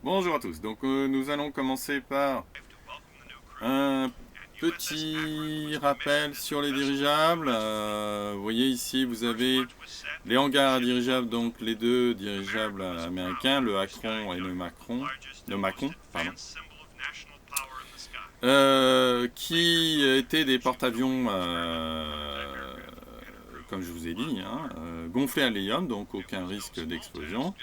Bonjour à tous, donc nous allons commencer par un petit rappel sur les dirigeables. Vous voyez ici, vous avez les hangars à dirigeables, donc les deux dirigeables américains, le Akron et le Macron, pardon, qui étaient des porte-avions, comme je vous ai dit, hein, gonflés à l'hélium, donc aucun risque d'explosion.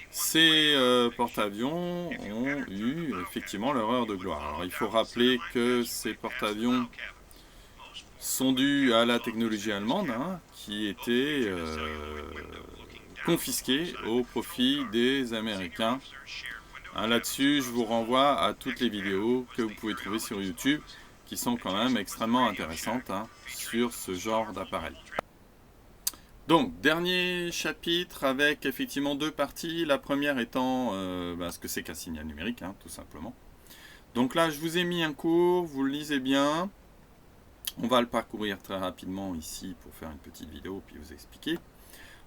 Ces porte-avions ont eu effectivement leur heure de gloire. Alors il faut rappeler que ces porte-avions sont dus à la technologie allemande, hein, qui était confisquée au profit des Américains. Hein, là-dessus, je vous renvoie à toutes les vidéos que vous pouvez trouver sur YouTube, qui sont quand même extrêmement intéressantes, hein, sur ce genre d'appareil. Donc, dernier chapitre avec effectivement deux parties. La première étant ce que c'est qu'un signal numérique, hein, tout simplement. Donc là, je vous ai mis un cours, vous le lisez bien. On va le parcourir très rapidement ici pour faire une petite vidéo puis vous expliquer.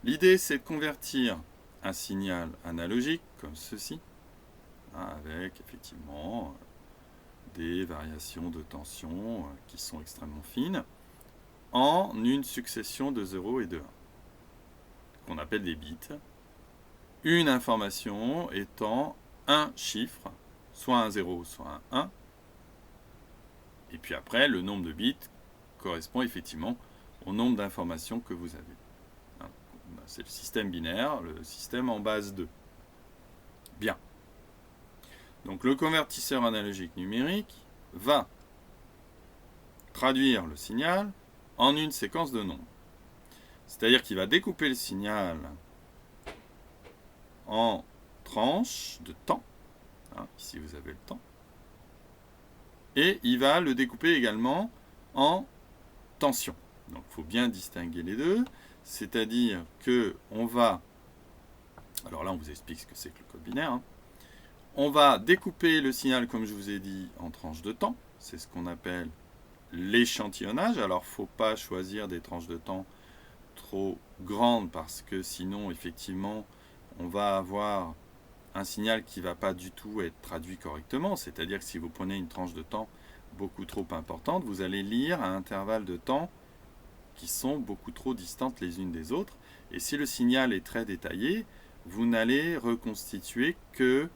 L'idée, c'est de convertir un signal analogique comme ceci, hein, avec effectivement des variations de tension qui sont extrêmement fines, en une succession de 0 et de 1. Qu'on appelle des bits, une information étant un chiffre, soit un 0, soit un 1, et puis après, le nombre de bits correspond effectivement au nombre d'informations que vous avez. C'est le système binaire, le système en base 2. Bien. Donc le convertisseur analogique numérique va traduire le signal en une séquence de nombres. C'est-à-dire qu'il va découper le signal en tranches de temps. Hein, ici, vous avez le temps. Et il va le découper également en tension. Donc, il faut bien distinguer les deux. C'est-à-dire qu'on va... Alors là, on vous explique ce que c'est que le code binaire. Hein. On va découper le signal, comme je vous ai dit, en tranches de temps. C'est ce qu'on appelle l'échantillonnage. Alors, il ne faut pas choisir des tranches de temps trop grande parce que sinon effectivement on va avoir un signal qui ne va pas du tout être traduit correctement, c'est-à-dire que si vous prenez une tranche de temps beaucoup trop importante, vous allez lire à intervalles de temps qui sont beaucoup trop distantes les unes des autres, et si le signal est très détaillé, vous n'allez reconstituer que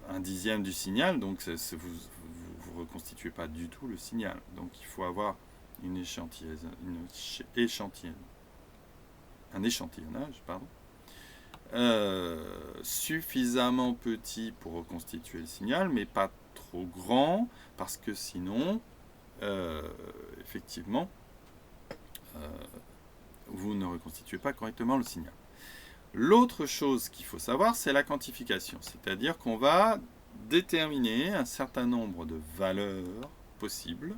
un dixième du signal, donc vous ne reconstituez pas du tout le signal, donc il faut avoir un échantillonnage suffisamment petit pour reconstituer le signal, mais pas trop grand, parce que sinon, effectivement, vous ne reconstituez pas correctement le signal. L'autre chose qu'il faut savoir, c'est la quantification, c'est-à-dire qu'on va déterminer un certain nombre de valeurs possibles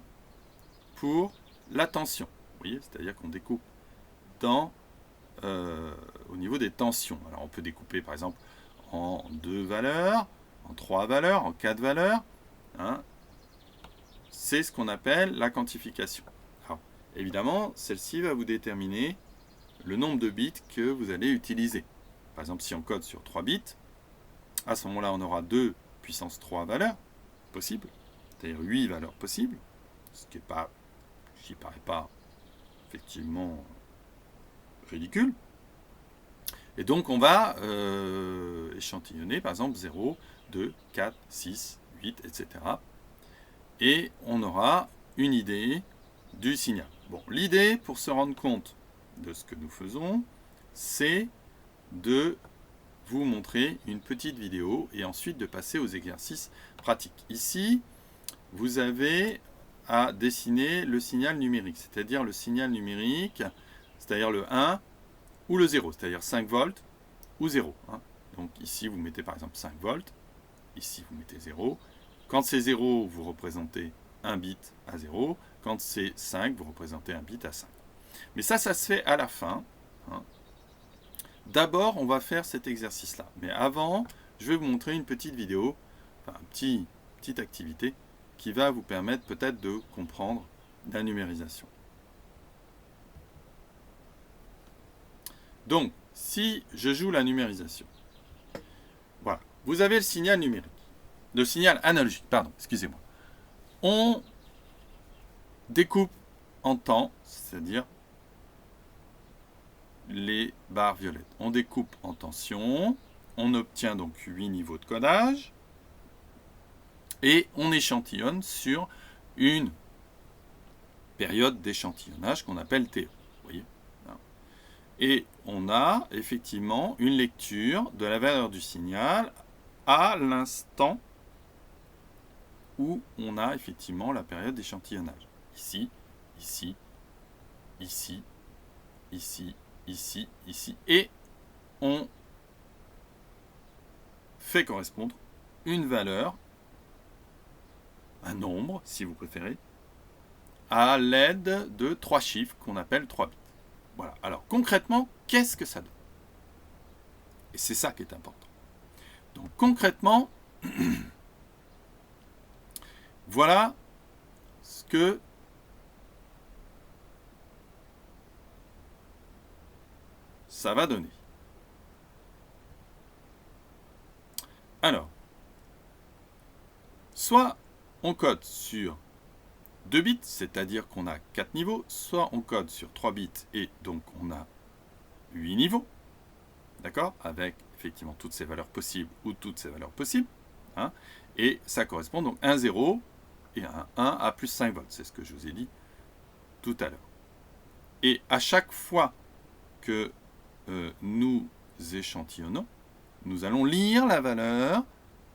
pour la tension. Vous voyez, c'est-à-dire qu'on découpe au niveau des tensions. Alors on peut découper par exemple en 2 valeurs, en 3 valeurs, en 4 valeurs. Hein. C'est ce qu'on appelle la quantification. Alors, évidemment, celle-ci va vous déterminer le nombre de bits que vous allez utiliser. Par exemple, si on code sur 3 bits, à ce moment-là, on aura 2 puissance 3 valeurs possibles, c'est-à-dire 8 valeurs possibles, ce qui ne paraît pas effectivement ridicule. Et donc on va échantillonner par exemple 0, 2, 4, 6, 8, etc. Et on aura une idée du signal. Bon, l'idée pour se rendre compte de ce que nous faisons, c'est de vous montrer une petite vidéo et ensuite de passer aux exercices pratiques. Ici, vous avez à dessiner le signal numérique, c'est-à-dire le signal numérique, c'est-à-dire le 1 ou le 0, c'est-à-dire 5 volts ou 0. Hein. Donc ici, vous mettez par exemple 5 volts, ici vous mettez 0. Quand c'est 0, vous représentez un bit à 0. Quand c'est 5, vous représentez un bit à 5. Mais ça se fait à la fin. Hein. D'abord, on va faire cet exercice-là. Mais avant, je vais vous montrer une petite vidéo, enfin une petite activité qui va vous permettre peut-être de comprendre la numérisation. Donc, si je joue la numérisation, voilà, vous avez le signal numérique, le signal analogique, pardon, excusez-moi. On découpe en temps, c'est-à-dire les barres violettes. On découpe en tension, on obtient donc 8 niveaux de codage, et on échantillonne sur une période d'échantillonnage qu'on appelle TE. Vous voyez ? Et on a effectivement une lecture de la valeur du signal à l'instant où on a effectivement la période d'échantillonnage. Ici, ici, ici, ici, ici, ici. Et on fait correspondre une valeur, un nombre, si vous préférez, à l'aide de 3 chiffres qu'on appelle 3 bits. Voilà. Alors, concrètement, qu'est-ce que ça donne? Et c'est ça qui est important. Donc, concrètement, voilà ce que ça va donner. Alors, soit on code sur 2 bits, c'est-à-dire qu'on a 4 niveaux, soit on code sur 3 bits et donc on a 8 niveaux, d'accord, avec effectivement toutes ces valeurs possibles ou toutes ces valeurs possibles, hein, et ça correspond donc à un 0 et un 1 à plus 5 volts, c'est ce que je vous ai dit tout à l'heure. Et à chaque fois que nous échantillonnons, nous allons lire la valeur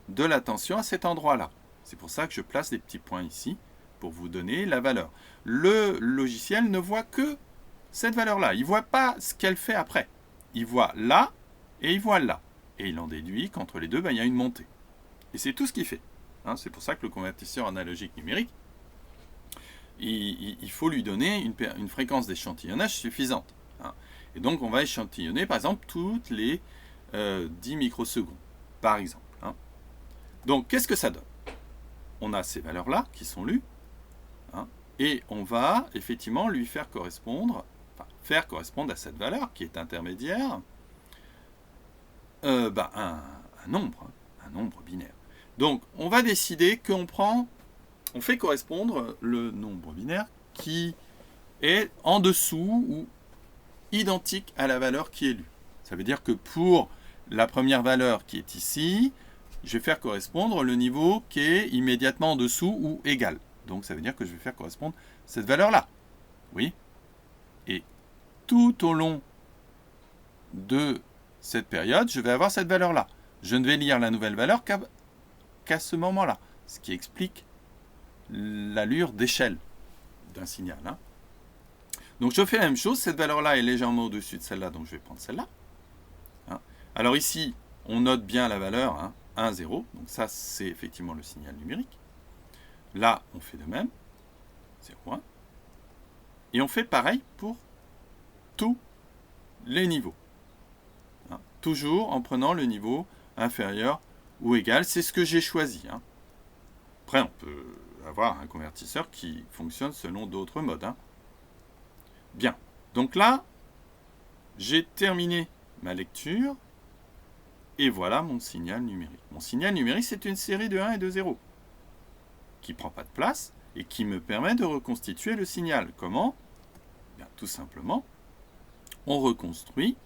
de la tension à cet endroit-là. C'est pour ça que je place des petits points ici, pour vous donner la valeur. Le logiciel ne voit que cette valeur-là. Il ne voit pas ce qu'elle fait après. Il voit là et il voit là. Et il en déduit qu'entre les deux, il y a une montée. Et c'est tout ce qu'il fait. Hein, c'est pour ça que le convertisseur analogique numérique, il faut lui donner une fréquence d'échantillonnage suffisante. Hein. Et donc, on va échantillonner, par exemple, toutes les 10 microsecondes, par exemple. Hein. Donc, qu'est-ce que ça donne? On a ces valeurs-là qui sont lues. Hein, et on va effectivement lui faire correspondre à cette valeur qui est intermédiaire un nombre binaire. Donc on va décider qu'on fait correspondre le nombre binaire qui est en dessous ou identique à la valeur qui est lue. Ça veut dire que pour la première valeur qui est ici, je vais faire correspondre le niveau qui est immédiatement en dessous ou égal. Donc ça veut dire que je vais faire correspondre cette valeur-là. Oui. Et tout au long de cette période, je vais avoir cette valeur-là. Je ne vais lire la nouvelle valeur qu'à ce moment-là. Ce qui explique l'allure d'échelle d'un signal. Hein. Donc je fais la même chose. Cette valeur-là est légèrement au-dessus de celle-là, donc je vais prendre celle-là. Hein. Alors ici, on note bien la valeur, hein, 1, 0. Donc ça, c'est effectivement le signal numérique. Là, on fait de même, 0,1. Et on fait pareil pour tous les niveaux. Hein, toujours en prenant le niveau inférieur ou égal. C'est ce que j'ai choisi. Hein. Après, on peut avoir un convertisseur qui fonctionne selon d'autres modes. Hein. Bien. Donc là, j'ai terminé ma lecture. Et voilà mon signal numérique. Mon signal numérique, c'est une série de 1 et de 0. Qui ne prend pas de place et qui me permet de reconstituer le signal. Comment? Bien, tout simplement, on reconstruit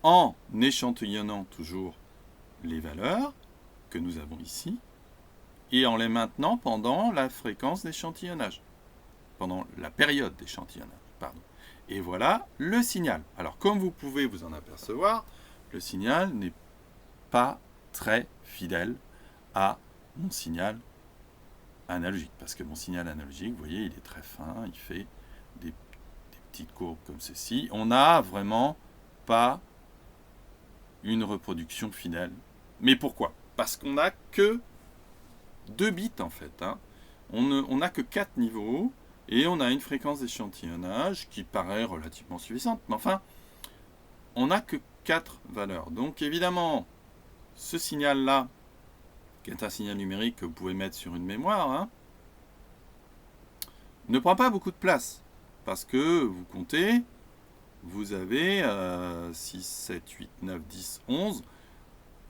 en échantillonnant toujours les valeurs que nous avons ici et en les maintenant pendant la fréquence d'échantillonnage, pendant la période d'échantillonnage. Pardon. Et voilà le signal. Alors, comme vous pouvez vous en apercevoir, le signal n'est pas très fidèle à mon signal analogique, parce que mon signal analogique, vous voyez, il est très fin, il fait des petites courbes comme ceci. On n'a vraiment pas une reproduction fidèle. Mais pourquoi? Parce qu'on n'a que 2 bits en fait. Hein. On n'a que 4 niveaux et on a une fréquence d'échantillonnage qui paraît relativement suffisante. Mais enfin, on n'a que 4 valeurs. Donc évidemment, ce signal-là, qui est un signal numérique que vous pouvez mettre sur une mémoire, hein, ne prend pas beaucoup de place. Parce que vous comptez vous avez 6, 7, 8, 9, 10, 11.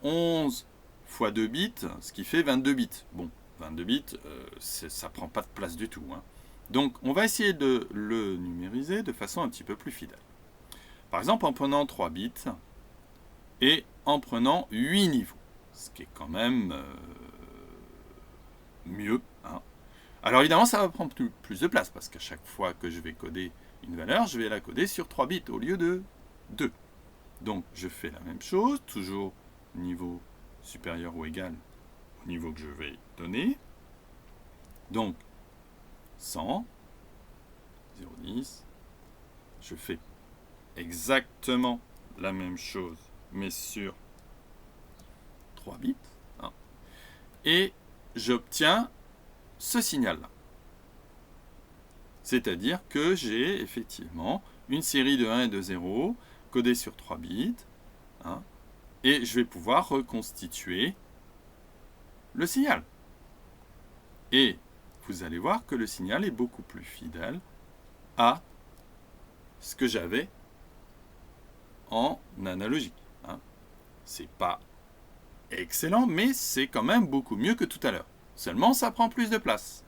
11 fois 2 bits, ce qui fait 22 bits. Bon, 22 bits, ça prend pas de place du tout, hein. Donc, on va essayer de le numériser de façon un petit peu plus fidèle. Par exemple, en prenant 3 bits et en prenant 8 niveaux, ce qui est quand même mieux, hein. Alors évidemment, ça va prendre plus de place, parce qu'à chaque fois que je vais coder une valeur, je vais la coder sur 3 bits au lieu de 2. Donc, je fais la même chose, toujours niveau supérieur ou égal au niveau que je vais donner. Donc, 100, 0,10, je fais exactement la même chose, mais sur 3 bits, hein, et j'obtiens ce signal-là. C'est-à-dire que j'ai effectivement une série de 1 et de 0 codée sur 3 bits, hein, et je vais pouvoir reconstituer le signal. Et vous allez voir que le signal est beaucoup plus fidèle à ce que j'avais en analogique, hein. C'est pas excellent, mais c'est quand même beaucoup mieux que tout à l'heure. Seulement, ça prend plus de place.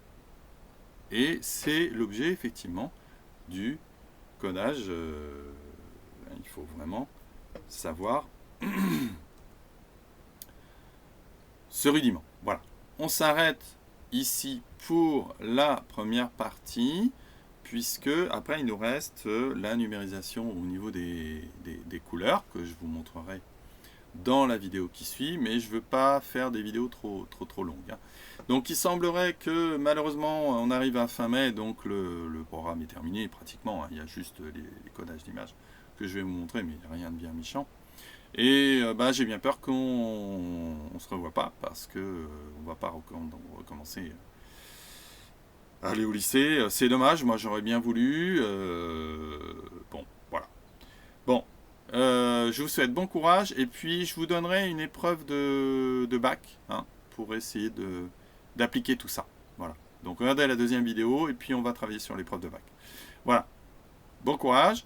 Et c'est l'objet, effectivement, du codage. Il faut vraiment savoir ce rudiment. Voilà. On s'arrête ici pour la première partie, puisque après, il nous reste la numérisation au niveau des couleurs, que je vous montrerai dans la vidéo qui suit, mais je ne veux pas faire des vidéos trop longues, hein. Donc il semblerait que malheureusement on arrive à fin mai, donc le programme est terminé pratiquement, hein. Il y a juste les codages d'images que je vais vous montrer, mais rien de bien méchant. Et j'ai bien peur qu'on ne se revoie pas, parce que on ne va pas recommencer à aller au lycée. C'est dommage, moi j'aurais bien voulu. Bon, voilà. Bon. Je vous souhaite bon courage, et puis je vous donnerai une épreuve de bac, hein, pour essayer d'appliquer tout ça. Voilà. Donc regardez la deuxième vidéo, et puis on va travailler sur l'épreuve de bac. Voilà. Bon courage.